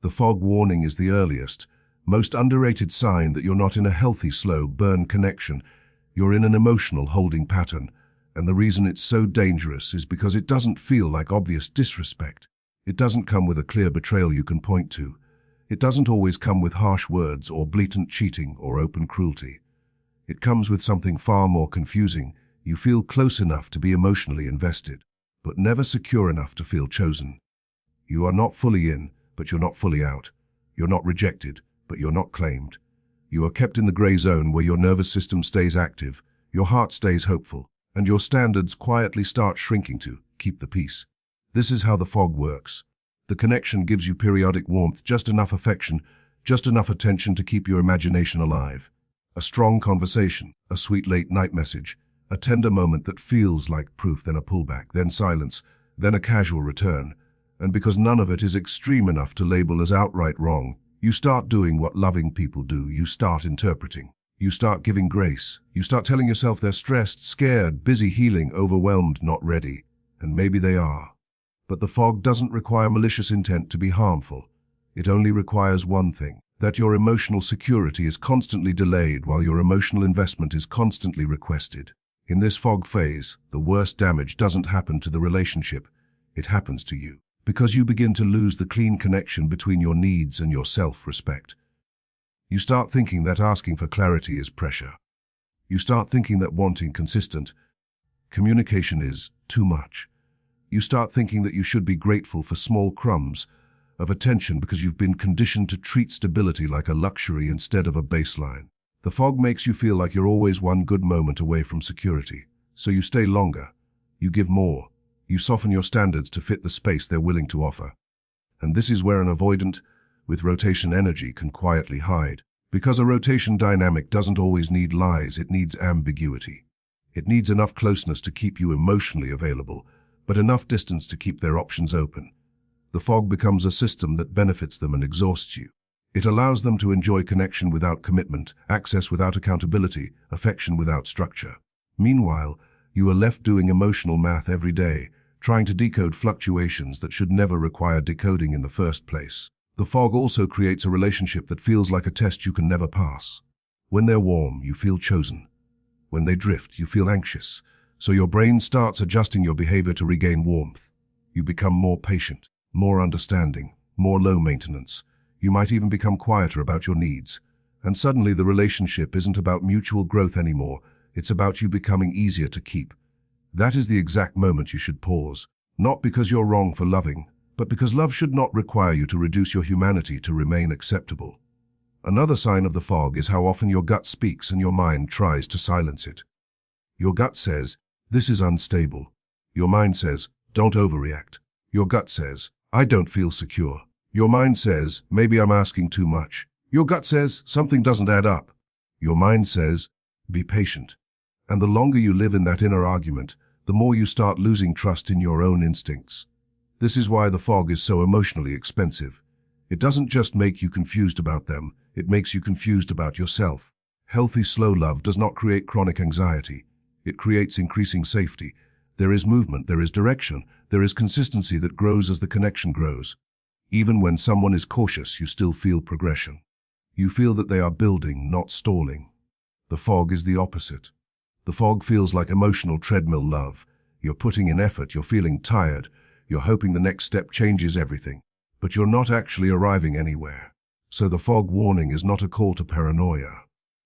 The fog warning is the earliest, most underrated sign that you're not in a healthy, slow burn connection. You're in an emotional holding pattern, and the reason it's so dangerous is because it doesn't feel like obvious disrespect. It doesn't come with a clear betrayal you can point to. It doesn't always come with harsh words or blatant cheating or open cruelty. It comes with something far more confusing. You feel close enough to be emotionally invested, but never secure enough to feel chosen. You are not fully in, but you're not fully out. You're not rejected, but you're not claimed. You are kept in the gray zone where your nervous system stays active, your heart stays hopeful, and your standards quietly start shrinking to keep the peace. This is how the fog works. The connection gives you periodic warmth, just enough affection, just enough attention to keep your imagination alive. A strong conversation, a sweet late-night message, a tender moment that feels like proof, then a pullback, then silence, then a casual return. And because none of it is extreme enough to label as outright wrong, you start doing what loving people do. You start interpreting. You start giving grace. You start telling yourself they're stressed, scared, busy healing, overwhelmed, not ready. And maybe they are. But the fog doesn't require malicious intent to be harmful. It only requires one thing: that your emotional security is constantly delayed while your emotional investment is constantly requested. In this fog phase, the worst damage doesn't happen to the relationship. It happens to you, because you begin to lose the clean connection between your needs and your self-respect. You start thinking that asking for clarity is pressure. You start thinking that wanting consistent communication is too much. You start thinking that you should be grateful for small crumbs of attention because you've been conditioned to treat stability like a luxury instead of a baseline. The fog makes you feel like you're always one good moment away from security. So you stay longer. You give more. You soften your standards to fit the space they're willing to offer. And this is where an avoidant with rotation energy can quietly hide. Because a rotation dynamic doesn't always need lies, it needs ambiguity. It needs enough closeness to keep you emotionally available, but enough distance to keep their options open. The fog becomes a system that benefits them and exhausts you. It allows them to enjoy connection without commitment, access without accountability, affection without structure. Meanwhile, you are left doing emotional math every day, trying to decode fluctuations that should never require decoding in the first place. The fog also creates a relationship that feels like a test you can never pass. When they're warm, you feel chosen. When they drift, you feel anxious. So your brain starts adjusting your behavior to regain warmth. You become more patient, more understanding, more low maintenance. You might even become quieter about your needs. And suddenly the relationship isn't about mutual growth anymore. It's about you becoming easier to keep. That is the exact moment you should pause. Not because you're wrong for loving, but because love should not require you to reduce your humanity to remain acceptable. Another sign of the fog is how often your gut speaks and your mind tries to silence it. Your gut says, "This is unstable." Your mind says, "Don't overreact." Your gut says, "I don't feel secure." Your mind says, "Maybe I'm asking too much." Your gut says, "Something doesn't add up." Your mind says, "Be patient." And the longer you live in that inner argument, the more you start losing trust in your own instincts. This is why the fog is so emotionally expensive. It doesn't just make you confused about them, it makes you confused about yourself. Healthy, slow love does not create chronic anxiety. It creates increasing safety. There is movement, there is direction, there is consistency that grows as the connection grows. Even when someone is cautious, you still feel progression. You feel that they are building, not stalling. The fog is the opposite. The fog feels like emotional treadmill love. You're putting in effort, you're feeling tired, you're hoping the next step changes everything, but you're not actually arriving anywhere. So the fog warning is not a call to paranoia.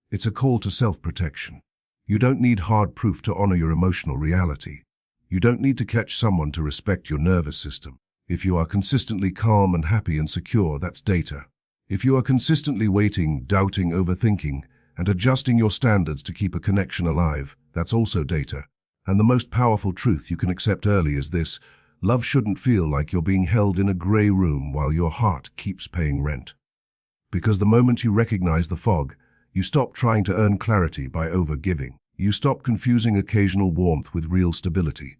It's a call to self-protection. You don't need hard proof to honor your emotional reality. You don't need to catch someone to respect your nervous system. If you are consistently calm and happy and secure, that's data. If you are consistently waiting, doubting, overthinking, and adjusting your standards to keep a connection alive, that's also data. And the most powerful truth you can accept early is this: love shouldn't feel like you're being held in a gray room while your heart keeps paying rent. Because the moment you recognize the fog, you stop trying to earn clarity by over-giving. You stop confusing occasional warmth with real stability.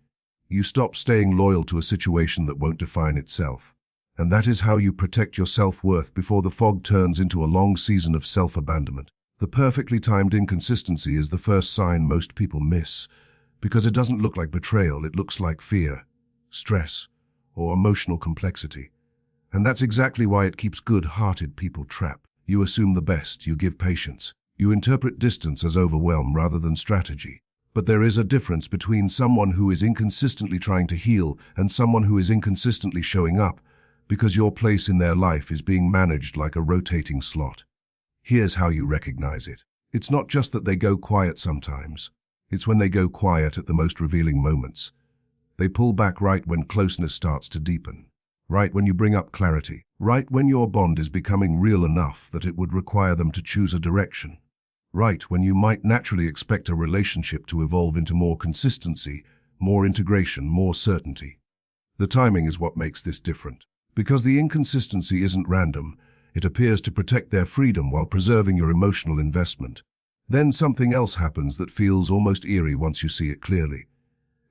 You stop staying loyal to a situation that won't define itself. And that is how you protect your self-worth before the fog turns into a long season of self-abandonment. The perfectly timed inconsistency is the first sign most people miss, because it doesn't look like betrayal, it looks like fear, stress, or emotional complexity. And that's exactly why it keeps good-hearted people trapped. You assume the best, you give patience. You interpret distance as overwhelm rather than strategy. But there is a difference between someone who is inconsistently trying to heal and someone who is inconsistently showing up, because your place in their life is being managed like a rotating slot. Here's how you recognize it. It's not just that they go quiet sometimes. It's when they go quiet at the most revealing moments. They pull back right when closeness starts to deepen, right when you bring up clarity, right when your bond is becoming real enough that it would require them to choose a direction, right when you might naturally expect a relationship to evolve into more consistency, more integration, more certainty. The timing is what makes this different. Because the inconsistency isn't random, it appears to protect their freedom while preserving your emotional investment. Then something else happens that feels almost eerie once you see it clearly.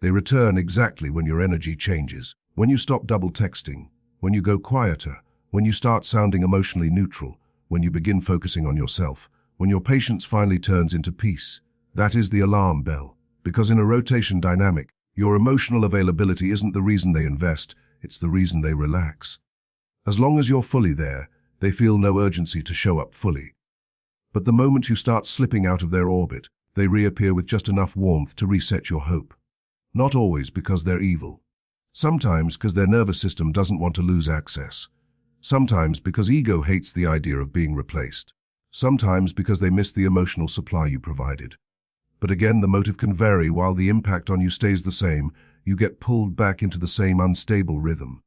They return exactly when your energy changes, when you stop double texting, when you go quieter, when you start sounding emotionally neutral, when you begin focusing on yourself, when your patience finally turns into peace. That is the alarm bell. Because in a rotation dynamic, your emotional availability isn't the reason they invest, it's the reason they relax. As long as you're fully there, they feel no urgency to show up fully. But the moment you start slipping out of their orbit, they reappear with just enough warmth to reset your hope. Not always because they're evil. Sometimes because their nervous system doesn't want to lose access. Sometimes because ego hates the idea of being replaced. Sometimes because they miss the emotional supply you provided. But again, the motive can vary. While the impact on you stays the same, you get pulled back into the same unstable rhythm.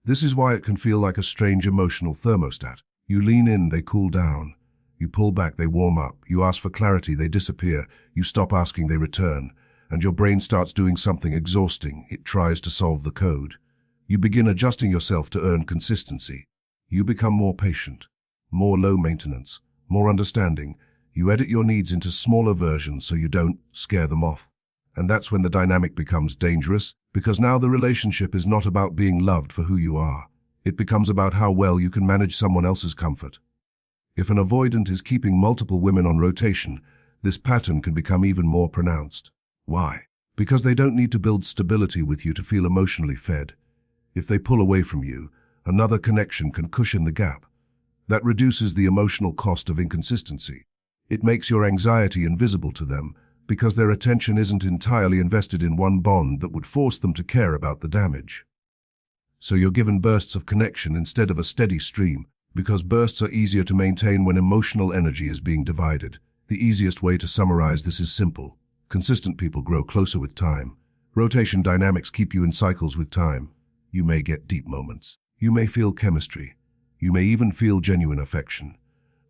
This is why it can feel like a strange emotional thermostat. You lean in, they cool down. You pull back, they warm up. You ask for clarity, they disappear. You stop asking, they return. And your brain starts doing something exhausting. It tries to solve the code. You begin adjusting yourself to earn consistency. You become more patient, more low maintenance, more understanding. You edit your needs into smaller versions so you don't scare them off. And that's when the dynamic becomes dangerous, because now the relationship is not about being loved for who you are. It becomes about how well you can manage someone else's comfort. If an avoidant is keeping multiple women on rotation, this pattern can become even more pronounced. Why? Because they don't need to build stability with you to feel emotionally fed. If they pull away from you, another connection can cushion the gap. That reduces the emotional cost of inconsistency. It makes your anxiety invisible to them, because their attention isn't entirely invested in one bond that would force them to care about the damage. So you're given bursts of connection instead of a steady stream, because bursts are easier to maintain when emotional energy is being divided. The easiest way to summarize this is simple. Consistent people grow closer with time. Rotation dynamics keep you in cycles with time. You may get deep moments. You may feel chemistry. You may even feel genuine affection.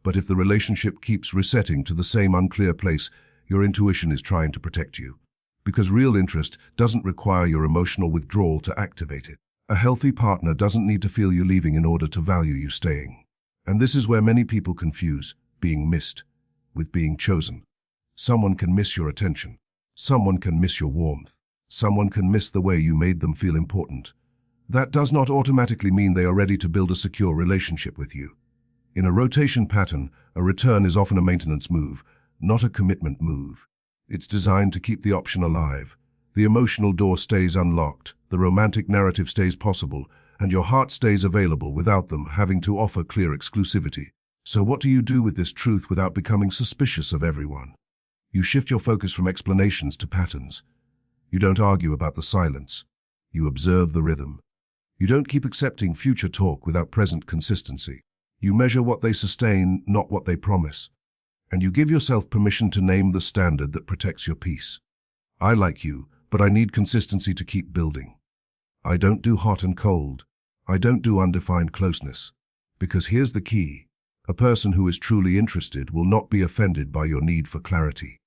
But if the relationship keeps resetting to the same unclear place, your intuition is trying to protect you. Because real interest doesn't require your emotional withdrawal to activate it. A healthy partner doesn't need to feel you leaving in order to value you staying. And this is where many people confuse being missed with being chosen. Someone can miss your attention. Someone can miss your warmth. Someone can miss the way you made them feel important. That does not automatically mean they are ready to build a secure relationship with you. In a rotation pattern, a return is often a maintenance move, not a commitment move. It's designed to keep the option alive. The emotional door stays unlocked, the romantic narrative stays possible, and your heart stays available without them having to offer clear exclusivity. So what do you do with this truth without becoming suspicious of everyone? You shift your focus from explanations to patterns. You don't argue about the silence. You observe the rhythm. You don't keep accepting future talk without present consistency. You measure what they sustain, not what they promise. And you give yourself permission to name the standard that protects your peace. I like you, but I need consistency to keep building. I don't do hot and cold. I don't do undefined closeness. Because here's the key. A person who is truly interested will not be offended by your need for clarity.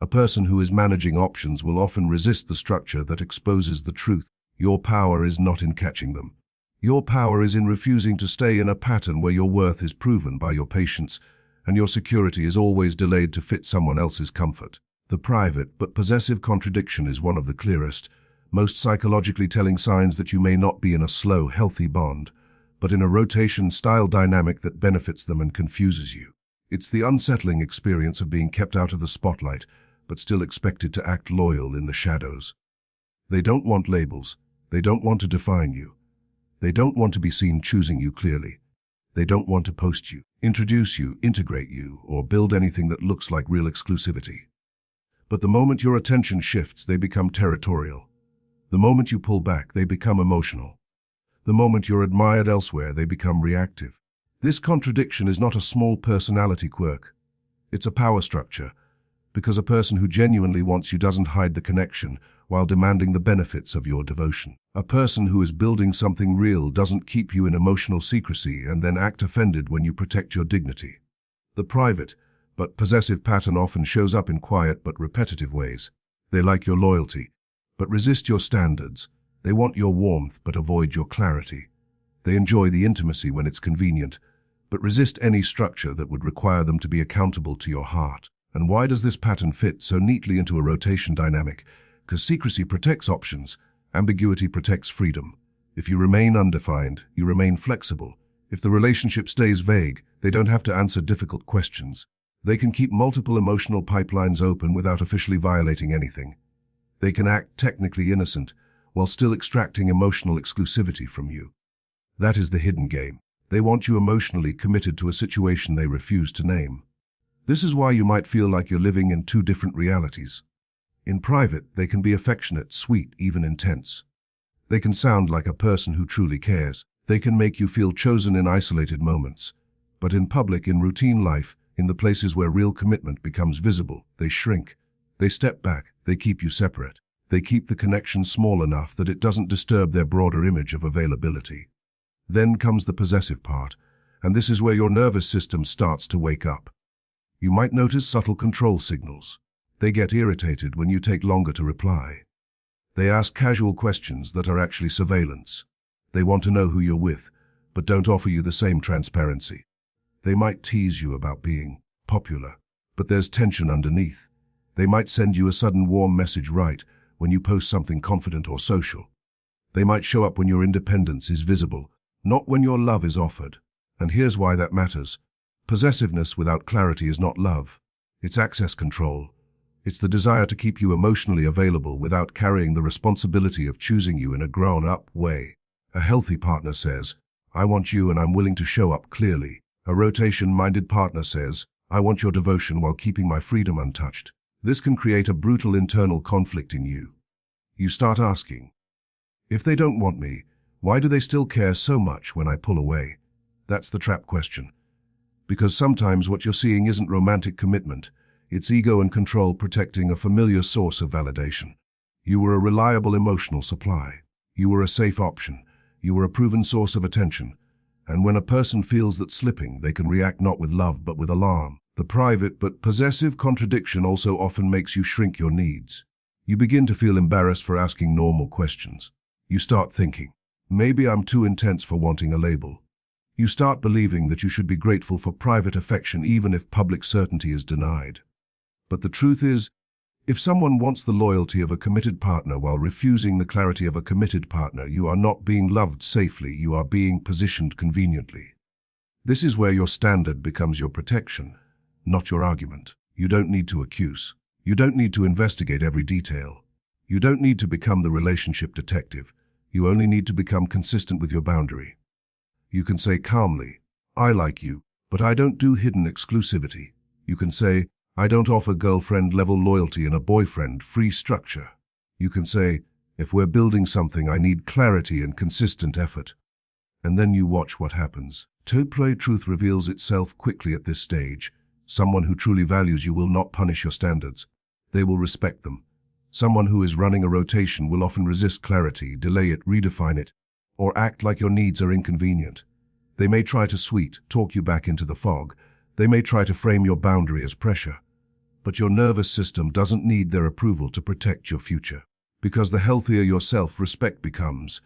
A person who is managing options will often resist the structure that exposes the truth. Your power is not in catching them. Your power is in refusing to stay in a pattern where your worth is proven by your patience, and your security is always delayed to fit someone else's comfort. The private but possessive contradiction is one of the clearest, most psychologically telling signs that you may not be in a slow, healthy bond, but in a rotation-style dynamic that benefits them and confuses you. It's the unsettling experience of being kept out of the spotlight, but still expected to act loyal in the shadows. They don't want labels. They don't want to define you. They don't want to be seen choosing you clearly. They don't want to post you, introduce you, integrate you, or build anything that looks like real exclusivity. But the moment your attention shifts, they become territorial. The moment you pull back, they become emotional. The moment you're admired elsewhere, they become reactive. This contradiction is not a small personality quirk. It's a power structure, because a person who genuinely wants you doesn't hide the connection while demanding the benefits of your devotion. A person who is building something real doesn't keep you in emotional secrecy and then act offended when you protect your dignity. The private but possessive pattern often shows up in quiet but repetitive ways. They like your loyalty, but resist your standards. They want your warmth but avoid your clarity. They enjoy the intimacy when it's convenient, but resist any structure that would require them to be accountable to your heart. And why does this pattern fit so neatly into a rotation dynamic? Because secrecy protects options, ambiguity protects freedom. If you remain undefined, you remain flexible. If the relationship stays vague, they don't have to answer difficult questions. They can keep multiple emotional pipelines open without officially violating anything. They can act technically innocent while still extracting emotional exclusivity from you. That is the hidden game. They want you emotionally committed to a situation they refuse to name. This is why you might feel like you're living in two different realities. In private, they can be affectionate, sweet, even intense. They can sound like a person who truly cares. They can make you feel chosen in isolated moments. But in public, in routine life, in the places where real commitment becomes visible, they shrink. They step back. They keep you separate. They keep the connection small enough that it doesn't disturb their broader image of availability. Then comes the possessive part, and this is where your nervous system starts to wake up. You might notice subtle control signals. They get irritated when you take longer to reply. They ask casual questions that are actually surveillance. They want to know who you're with, but don't offer you the same transparency. They might tease you about being popular, but there's tension underneath. They might send you a sudden warm message right when you post something confident or social. They might show up when your independence is visible, not when your love is offered. And here's why that matters. Possessiveness without clarity is not love. It's access control. It's the desire to keep you emotionally available without carrying the responsibility of choosing you in a grown-up way. A healthy partner says, I want you and I'm willing to show up clearly. A rotation-minded partner says, I want your devotion while keeping my freedom untouched. This can create a brutal internal conflict in you. You start asking, if they don't want me, why do they still care so much when I pull away? That's the trap question. Because sometimes what you're seeing isn't romantic commitment. It's ego and control protecting a familiar source of validation. You were a reliable emotional supply. You were a safe option. You were a proven source of attention. And when a person feels that slipping, they can react not with love but with alarm. The private but possessive contradiction also often makes you shrink your needs. You begin to feel embarrassed for asking normal questions. You start thinking, maybe I'm too intense for wanting a label. You start believing that you should be grateful for private affection even if public certainty is denied. But the truth is, if someone wants the loyalty of a committed partner while refusing the clarity of a committed partner, you are not being loved safely, you are being positioned conveniently. This is where your standard becomes your protection, not your argument. You don't need to accuse. You don't need to investigate every detail. You don't need to become the relationship detective. You only need to become consistent with your boundary. You can say calmly, I like you, but I don't do hidden exclusivity. You can say, I don't offer girlfriend-level loyalty in a boyfriend-free structure. You can say, if we're building something, I need clarity and consistent effort. And then you watch what happens. Truth reveals itself quickly at this stage. Someone who truly values you will not punish your standards. They will respect them. Someone who is running a rotation will often resist clarity, delay it, redefine it, or act like your needs are inconvenient. They may try to talk you back into the fog. They may try to frame your boundary as pressure. But your nervous system doesn't need their approval to protect your future. Because the healthier your self-respect becomes,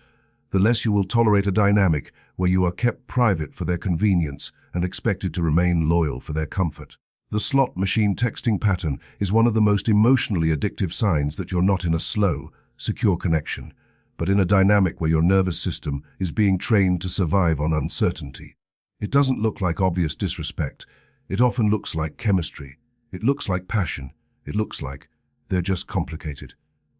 the less you will tolerate a dynamic where you are kept private for their convenience and expected to remain loyal for their comfort. The slot machine texting pattern is one of the most emotionally addictive signs that you're not in a slow, secure connection, but in a dynamic where your nervous system is being trained to survive on uncertainty. It doesn't look like obvious disrespect. It often looks like chemistry. It looks like passion. It looks like they're just complicated.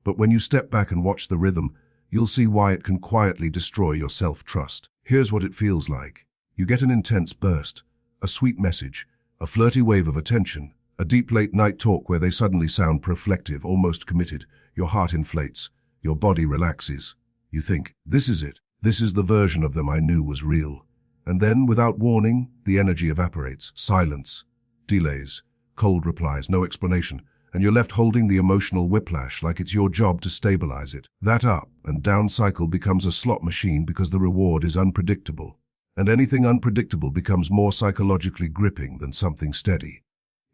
But when you step back and watch the rhythm, you'll see why it can quietly destroy your self-trust. Here's what it feels like. You get an intense burst, a sweet message, a flirty wave of attention, a deep late-night talk where they suddenly sound reflective, almost committed. Your heart inflates, your body relaxes. You think, this is it. This is the version of them I knew was real. And then, without warning, the energy evaporates. Silence, delays, cold replies, no explanation, and you're left holding the emotional whiplash like it's your job to stabilize it. That up and down cycle becomes a slot machine because the reward is unpredictable. And anything unpredictable becomes more psychologically gripping than something steady.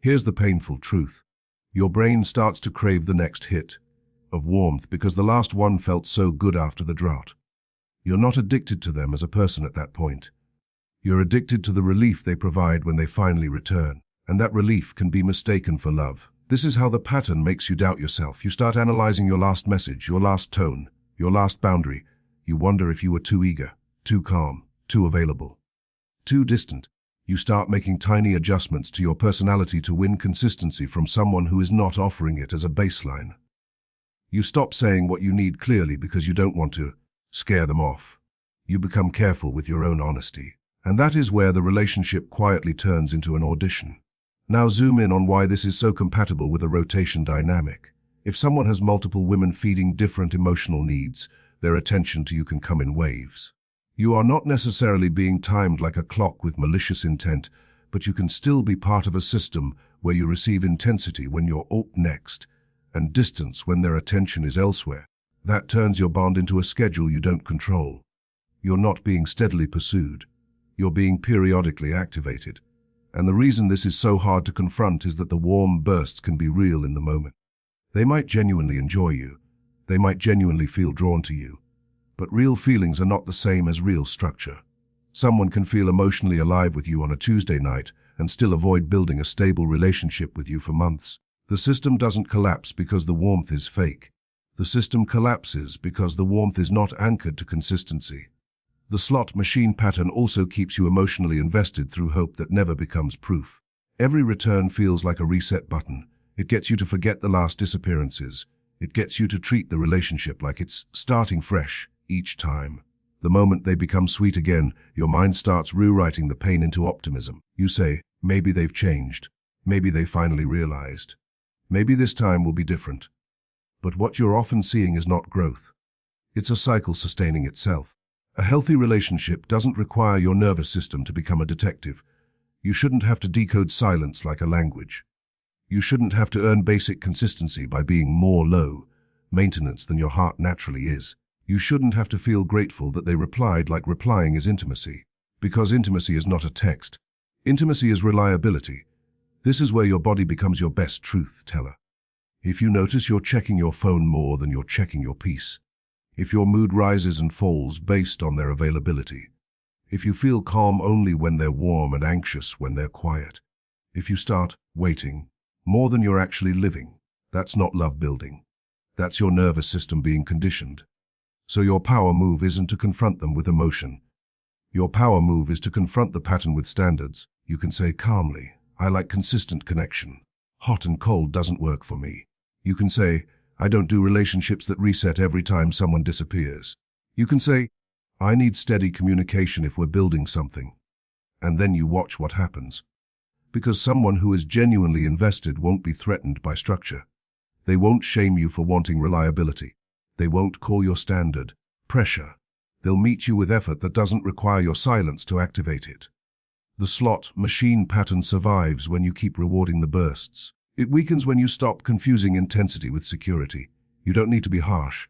Here's the painful truth. Your brain starts to crave the next hit of warmth because the last one felt so good after the drought. You're not addicted to them as a person at that point. You're addicted to the relief they provide when they finally return, and that relief can be mistaken for love. This is how the pattern makes you doubt yourself. You start analyzing your last message, your last tone, your last boundary. You wonder if you were too eager, too calm, too available, too distant. You start making tiny adjustments to your personality to win consistency from someone who is not offering it as a baseline. You stop saying what you need clearly because you don't want to scare them off. You become careful with your own honesty. And that is where the relationship quietly turns into an audition. Now zoom in on why this is so compatible with a rotation dynamic. If someone has multiple women feeding different emotional needs, their attention to you can come in waves. You are not necessarily being timed like a clock with malicious intent, but you can still be part of a system where you receive intensity when you're up next, and distance when their attention is elsewhere. That turns your bond into a schedule you don't control. You're not being steadily pursued. You're being periodically activated. And the reason this is so hard to confront is that the warm bursts can be real in the moment. They might genuinely enjoy you. They might genuinely feel drawn to you. But real feelings are not the same as real structure. Someone can feel emotionally alive with you on a Tuesday night and still avoid building a stable relationship with you for months. The system doesn't collapse because the warmth is fake. The system collapses because the warmth is not anchored to consistency. The slot machine pattern also keeps you emotionally invested through hope that never becomes proof. Every return feels like a reset button. It gets you to forget the last disappearances. It gets you to treat the relationship like it's starting fresh each time. The moment they become sweet again, your mind starts rewriting the pain into optimism. You say, maybe they've changed. Maybe they finally realized. Maybe this time will be different. But what you're often seeing is not growth. It's a cycle sustaining itself. A healthy relationship doesn't require your nervous system to become a detective. You shouldn't have to decode silence like a language. You shouldn't have to earn basic consistency by being more low maintenance than your heart naturally is. You shouldn't have to feel grateful that they replied like replying is intimacy. Because intimacy is not a text. Intimacy is reliability. This is where your body becomes your best truth teller. If you notice you're checking your phone more than you're checking your peace. If your mood rises and falls based on their availability. If you feel calm only when they're warm and anxious when they're quiet. If you start waiting more than you're actually living, that's not love building. That's your nervous system being conditioned. So your power move isn't to confront them with emotion. Your power move is to confront the pattern with standards. You can say calmly, I like consistent connection. Hot and cold doesn't work for me. You can say, I don't do relationships that reset every time someone disappears. You can say, I need steady communication if we're building something. And then you watch what happens. Because someone who is genuinely invested won't be threatened by structure. They won't shame you for wanting reliability. They won't call your standard pressure. They'll meet you with effort that doesn't require your silence to activate it. The slot machine pattern survives when you keep rewarding the bursts. It weakens when you stop confusing intensity with security. You don't need to be harsh.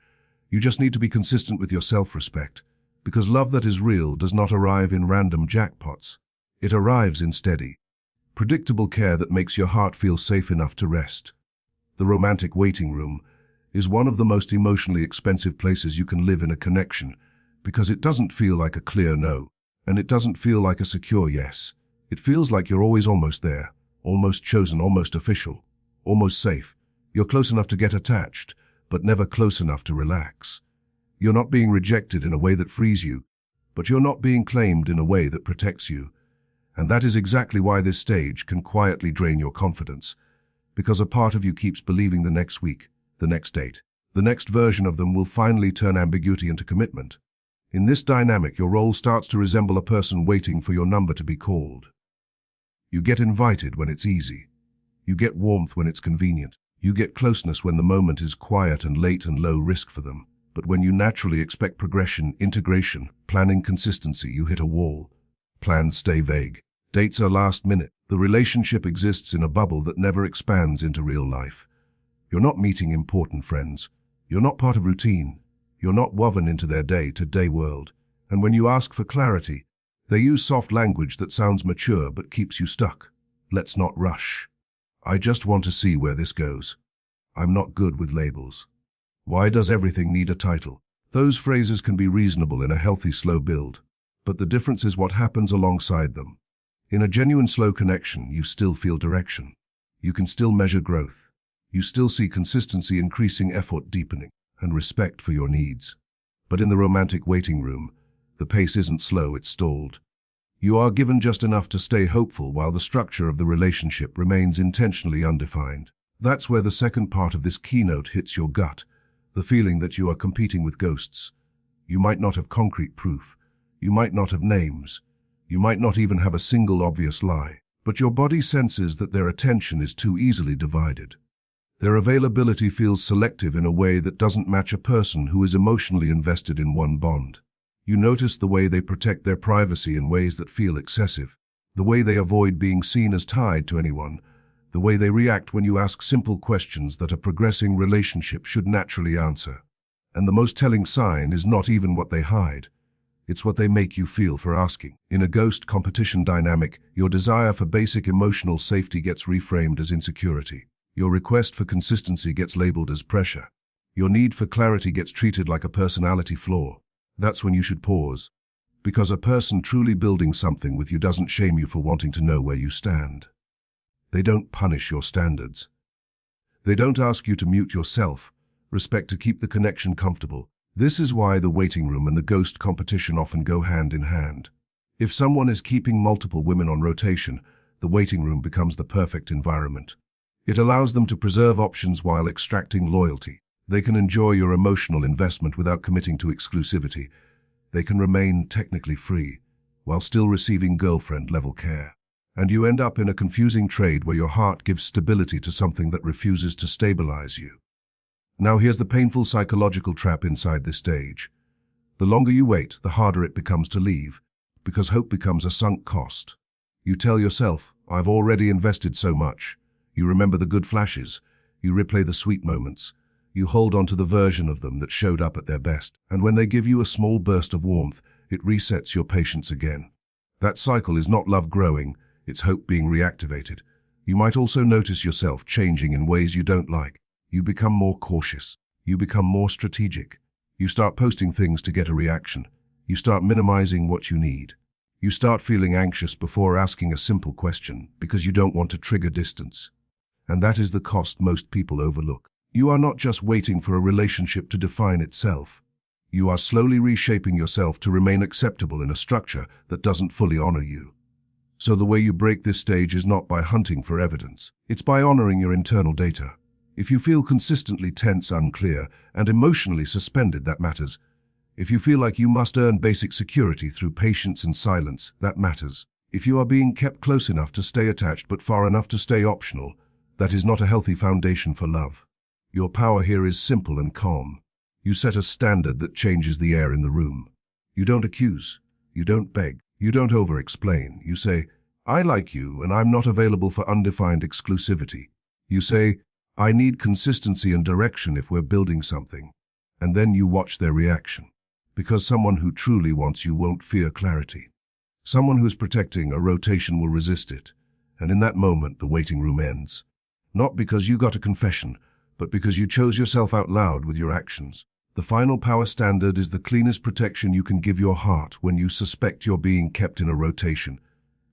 You just need to be consistent with your self-respect. Because love that is real does not arrive in random jackpots. It arrives in steady, predictable care that makes your heart feel safe enough to rest. The romantic waiting room is one of the most emotionally expensive places you can live in a connection because it doesn't feel like a clear no, and it doesn't feel like a secure yes. It feels like you're always almost there. Almost chosen, almost official, almost safe. You're close enough to get attached, but never close enough to relax. You're not being rejected in a way that frees you, but you're not being claimed in a way that protects you. And that is exactly why this stage can quietly drain your confidence, because a part of you keeps believing the next week, the next date, The next version of them will finally turn ambiguity into commitment. In this dynamic, your role starts to resemble a person waiting for your number to be called. You get invited when it's easy. You get warmth when it's convenient. You get closeness when the moment is quiet and late and low risk for them. But when you naturally expect progression, integration, planning, consistency, you hit a wall. Plans stay vague. Dates are last minute. The relationship exists in a bubble that never expands into real life. You're not meeting important friends. You're not part of routine. You're not woven into their day-to-day world. And when you ask for clarity, they use soft language that sounds mature but keeps you stuck. Let's not rush. I just want to see where this goes. I'm not good with labels. Why does everything need a title? Those phrases can be reasonable in a healthy slow build, but the difference is what happens alongside them. In a genuine slow connection, you still feel direction. You can still measure growth. You still see consistency increasing, effort deepening, and respect for your needs. But in the romantic waiting room, the pace isn't slow, it's stalled. You are given just enough to stay hopeful while the structure of the relationship remains intentionally undefined. That's where the second part of this keynote hits your gut, the feeling that you are competing with ghosts. You might not have concrete proof. You might not have names. You might not even have a single obvious lie. But your body senses that their attention is too easily divided. Their availability feels selective in a way that doesn't match a person who is emotionally invested in one bond. You notice the way they protect their privacy in ways that feel excessive, the way they avoid being seen as tied to anyone, the way they react when you ask simple questions that a progressing relationship should naturally answer. And the most telling sign is not even what they hide. It's what they make you feel for asking. In a ghost competition dynamic, your desire for basic emotional safety gets reframed as insecurity. Your request for consistency gets labeled as pressure. Your need for clarity gets treated like a personality flaw. That's when you should pause. Because a person truly building something with you doesn't shame you for wanting to know where you stand. They don't punish your standards. They don't ask you to mute yourself, respect to keep the connection comfortable. This is why the waiting room and the ghost competition often go hand in hand. If someone is keeping multiple women on rotation, the waiting room becomes the perfect environment. It allows them to preserve options while extracting loyalty. They can enjoy your emotional investment without committing to exclusivity. They can remain technically free, while still receiving girlfriend-level care. And you end up in a confusing trade where your heart gives stability to something that refuses to stabilize you. Now here's the painful psychological trap inside this stage. The longer you wait, the harder it becomes to leave, because hope becomes a sunk cost. You tell yourself, I've already invested so much. You remember the good flashes. You replay the sweet moments. You hold on to the version of them that showed up at their best. And when they give you a small burst of warmth, it resets your patience again. That cycle is not love growing, it's hope being reactivated. You might also notice yourself changing in ways you don't like. You become more cautious. You become more strategic. You start posting things to get a reaction. You start minimizing what you need. You start feeling anxious before asking a simple question because you don't want to trigger distance. And that is the cost most people overlook. You are not just waiting for a relationship to define itself. You are slowly reshaping yourself to remain acceptable in a structure that doesn't fully honor you. So the way you break this stage is not by hunting for evidence. It's by honoring your internal data. If you feel consistently tense, unclear, and emotionally suspended, that matters. If you feel like you must earn basic security through patience and silence, that matters. If you are being kept close enough to stay attached but far enough to stay optional, that is not a healthy foundation for love. Your power here is simple and calm. You set a standard that changes the air in the room. You don't accuse. You don't beg. You don't over-explain. You say, I like you and I'm not available for undefined exclusivity. You say, I need consistency and direction if we're building something. And then you watch their reaction. Because someone who truly wants you won't fear clarity. Someone who is protecting a rotation will resist it. And in that moment, the waiting room ends. Not because you got a confession, but because you chose yourself out loud with your actions. The final power standard is the cleanest protection you can give your heart when you suspect you're being kept in a rotation.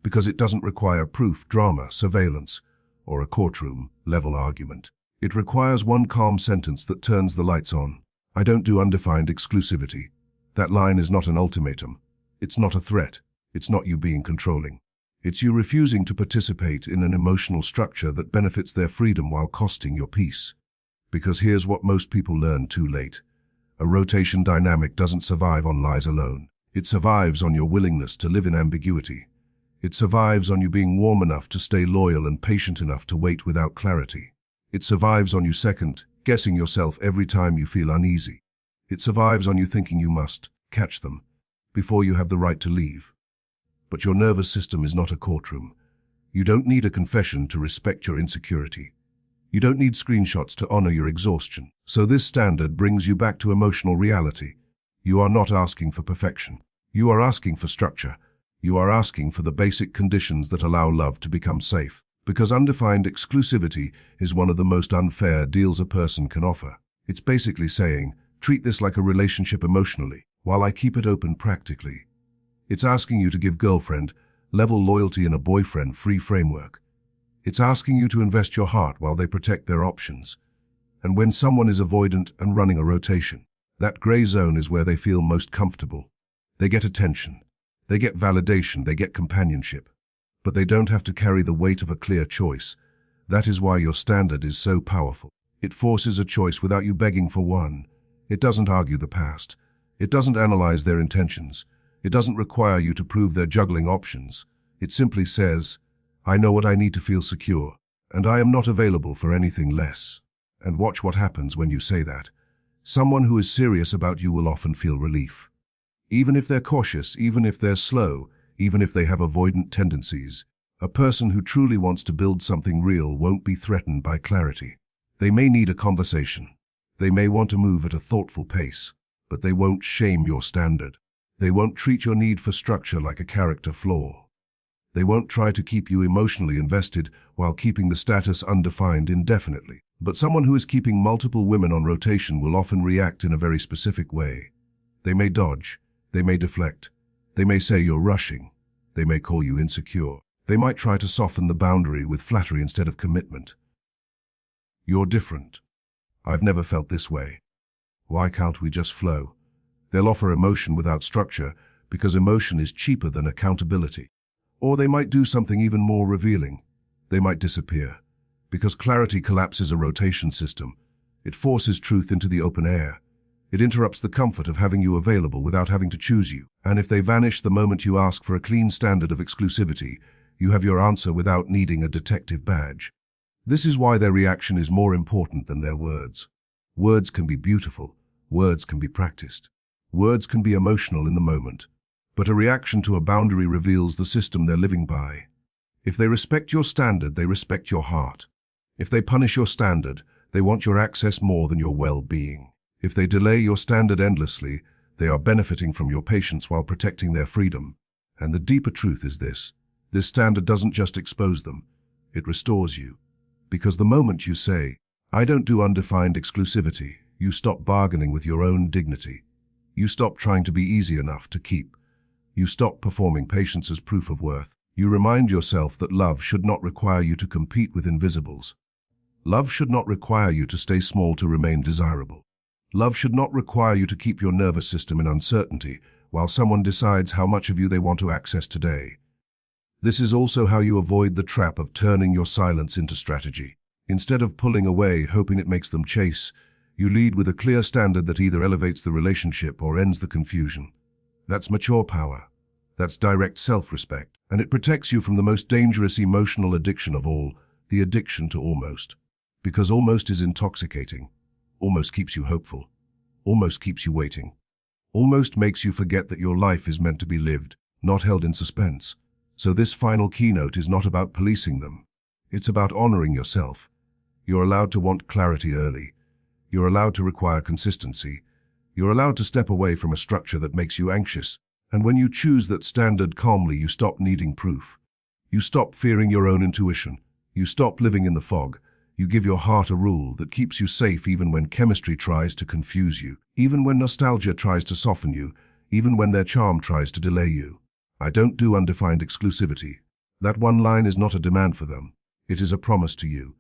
Because it doesn't require proof, drama, surveillance, or a courtroom-level argument. It requires one calm sentence that turns the lights on. I don't do undefined exclusivity. That line is not an ultimatum. It's not a threat. It's not you being controlling. It's you refusing to participate in an emotional structure that benefits their freedom while costing your peace. Because here's what most people learn too late. A rotation dynamic doesn't survive on lies alone. It survives on your willingness to live in ambiguity. It survives on you being warm enough to stay loyal and patient enough to wait without clarity. It survives on you guessing yourself every time you feel uneasy. It survives on you thinking you must catch them before you have the right to leave. But your nervous system is not a courtroom. You don't need a confession to respect your insecurity. You don't need screenshots to honor your exhaustion. So this standard brings you back to emotional reality. You are not asking for perfection. You are asking for structure. You are asking for the basic conditions that allow love to become safe. Because undefined exclusivity is one of the most unfair deals a person can offer. It's basically saying, treat this like a relationship emotionally, while I keep it open practically. It's asking you to give girlfriend-level loyalty in a boyfriend-free framework. It's asking you to invest your heart while they protect their options. And when someone is avoidant and running a rotation, that gray zone is where they feel most comfortable. They get attention. They get validation. They get companionship. But they don't have to carry the weight of a clear choice. That is why your standard is so powerful. It forces a choice without you begging for one. It doesn't argue the past. It doesn't analyze their intentions. It doesn't require you to prove they're juggling options. It simply says, I know what I need to feel secure, and I am not available for anything less. And watch what happens when you say that. Someone who is serious about you will often feel relief. Even if they're cautious, even if they're slow, even if they have avoidant tendencies, a person who truly wants to build something real won't be threatened by clarity. They may need a conversation. They may want to move at a thoughtful pace, but they won't shame your standard. They won't treat your need for structure like a character flaw. They won't try to keep you emotionally invested while keeping the status undefined indefinitely. But someone who is keeping multiple women on rotation will often react in a very specific way. They may dodge. They may deflect. They may say you're rushing. They may call you insecure. They might try to soften the boundary with flattery instead of commitment. You're different. I've never felt this way. Why can't we just flow? They'll offer emotion without structure because emotion is cheaper than accountability. Or they might do something even more revealing. They might disappear. Because clarity collapses a rotation system. It forces truth into the open air. It interrupts the comfort of having you available without having to choose you. And if they vanish the moment you ask for a clean standard of exclusivity, you have your answer without needing a detective badge. This is why their reaction is more important than their words. Words can be beautiful. Words can be practiced. Words can be emotional in the moment. But a reaction to a boundary reveals the system they're living by. If they respect your standard, they respect your heart. If they punish your standard, they want your access more than your well-being. If they delay your standard endlessly, they are benefiting from your patience while protecting their freedom. And the deeper truth is this standard doesn't just expose them, it restores you. Because the moment you say, I don't do undefined exclusivity, you stop bargaining with your own dignity. You stop trying to be easy enough to keep. You stop performing patience as proof of worth. You remind yourself that love should not require you to compete with invisibles. Love should not require you to stay small to remain desirable. Love should not require you to keep your nervous system in uncertainty while someone decides how much of you they want to access today. This is also how you avoid the trap of turning your silence into strategy. Instead of pulling away, hoping it makes them chase, you lead with a clear standard that either elevates the relationship or ends the confusion. That's mature power. That's direct self-respect. And it protects you from the most dangerous emotional addiction of all, the addiction to almost. Because almost is intoxicating. Almost keeps you hopeful. Almost keeps you waiting. Almost makes you forget that your life is meant to be lived, not held in suspense. So this final keynote is not about policing them. It's about honoring yourself. You're allowed to want clarity early. You're allowed to require consistency. You're allowed to step away from a structure that makes you anxious. And when you choose that standard calmly, you stop needing proof. You stop fearing your own intuition. You stop living in the fog. You give your heart a rule that keeps you safe even when chemistry tries to confuse you, even when nostalgia tries to soften you, even when their charm tries to delay you. I don't do undefined exclusivity. That one line is not a demand for them. It is a promise to you.